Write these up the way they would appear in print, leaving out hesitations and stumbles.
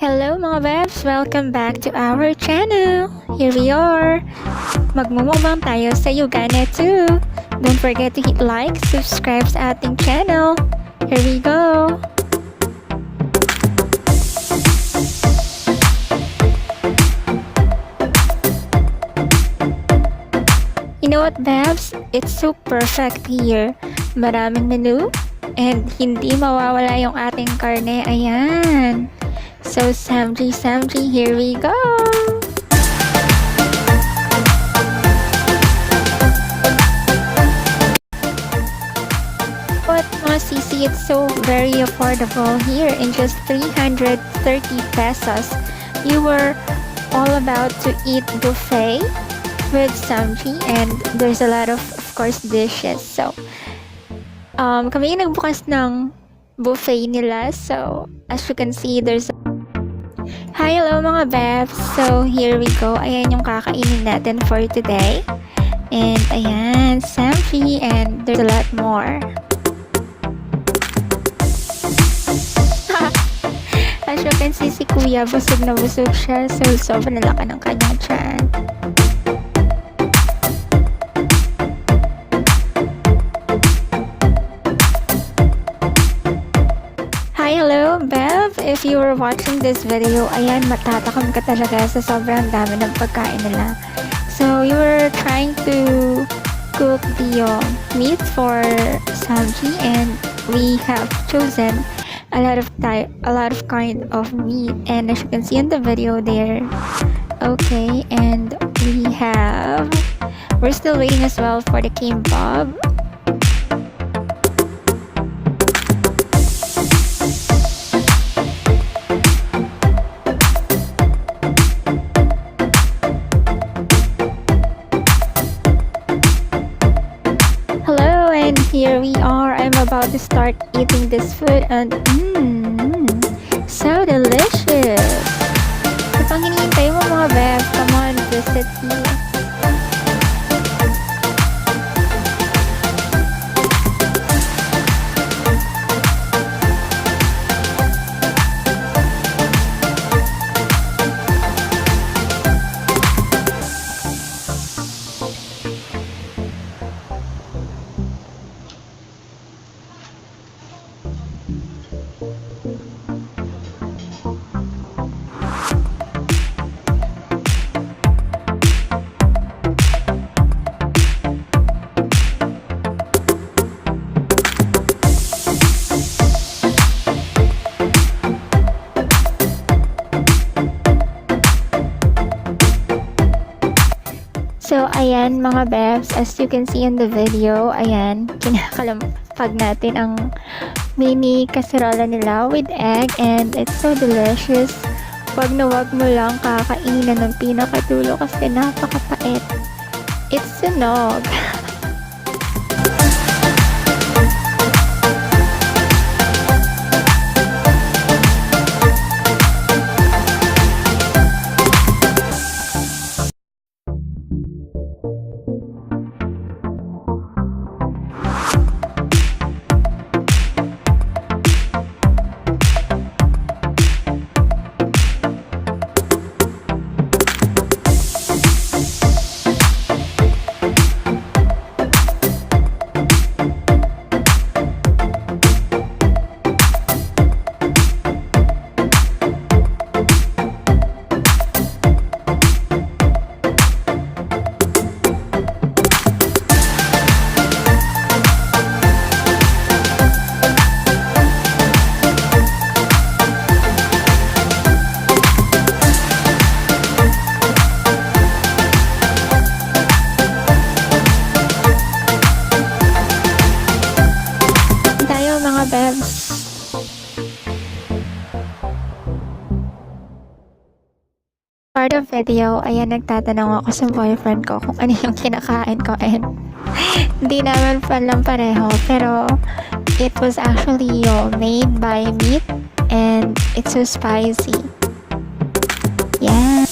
Hello mga bebs! Welcome back to our channel! Here we are! Magmumukbang tayo sa Yuganne too! Don't forget to hit like, subscribe sa ating channel! Here we go! You know what bebs? It's so perfect here! Maraming menu and hindi mawawala yung ating karne. Ayan! So, Samgy, here we go! But mga sisi, it's so very affordable here. In just 330 pesos, you were all about to eat buffet with Samgy, and there's a lot of course, dishes. So, kami yung nagbukas ng buffet nila. So, as you can see, there's Hi, hello mga bebs! So, here we go. Ayan yung kakainin natin for today. And, ayan, Samgy, and there's a lot more. As you can see, si Kuya, busog na busog siya. So, sobrang nalaki ng kanyang tiyan. Hello, Bev! If you were watching this video, ayan, matatakam ka talaga sa sobrang dami ng pagkain nila. So, you were trying to cook the meat for Samgy, and we have chosen a lot of kind of meat, and as you can see in the video there. Okay, and we're still waiting as well for the kimbap. Here we are. I'm about to start eating this food, and so delicious. Sa pang hinihintay mo mga beb, come on, visit me. So, ayan mga bebs, as you can see in the video, ayan, kinakalampag natin ang mini kaserola nila with egg, and it's so delicious. Wag na wag mo lang kakainan ng pinakatulo kasi napakapait. It's sunog. For the video, ayan, nagtatanong ako sa boyfriend ko kung ano yung kinakain ko, and hindi naman palang pareho, pero it was actually made by meat, and it's so spicy. Yeah.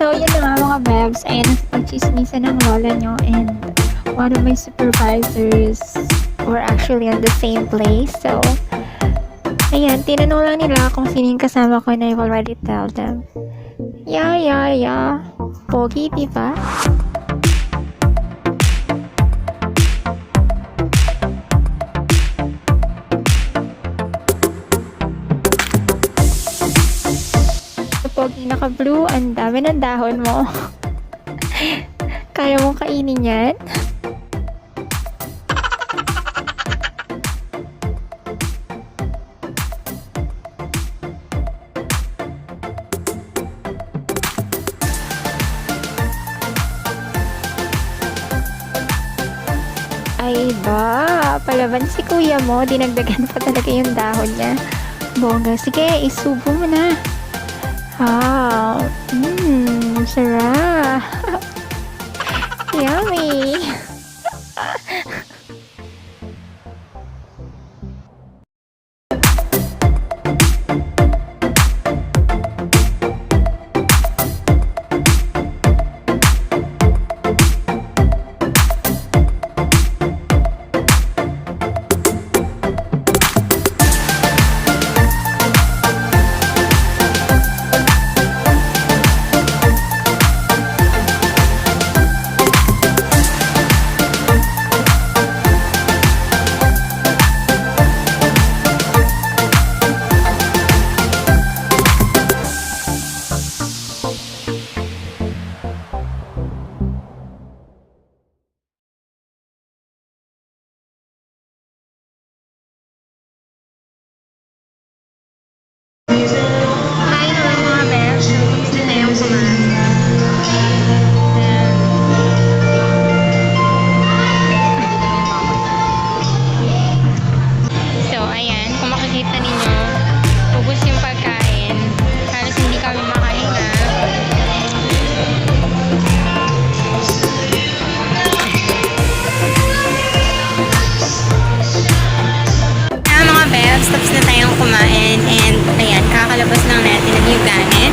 So, yun na nga mga bebs, ayan, pagchismisan ng lola nyo, and one of my supervisors were actually in the same place, so Ayan, tinanong lang nila kung sino yung kasama ko and I've already tell them. Yeah. Pogi, diba? Pogi naka-blue, ang dami ng dahon mo. Kaya mong kainin yan? Ay ba, palaban si kuya mo, dinagdagan pa talaga yung dahon niya. Bongga, sige, isubo mo na. Sarap. Yummy. Hi, hello mga bes. Gusto na yung kumain. So, ayan. Kung makikita ninyo, ubos yung pagkain. Halos hindi kami makahinga. Mga bebs, tapos na tayong kumain and ayan, kakalabas lang natin ng Yuganne.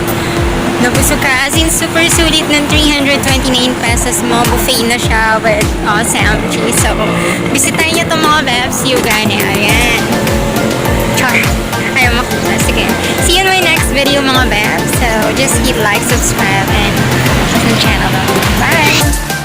Nabusog ka, as in super sulit ng 329 pesos mo. Buffet na siya with samgy. So, bisitahin nyo itong mga bebs, Yuganne. Ayan. Char. Ayaw makita. Sige. See you in my next video mga bebs. So, just hit like, subscribe, and sa channel. Bye!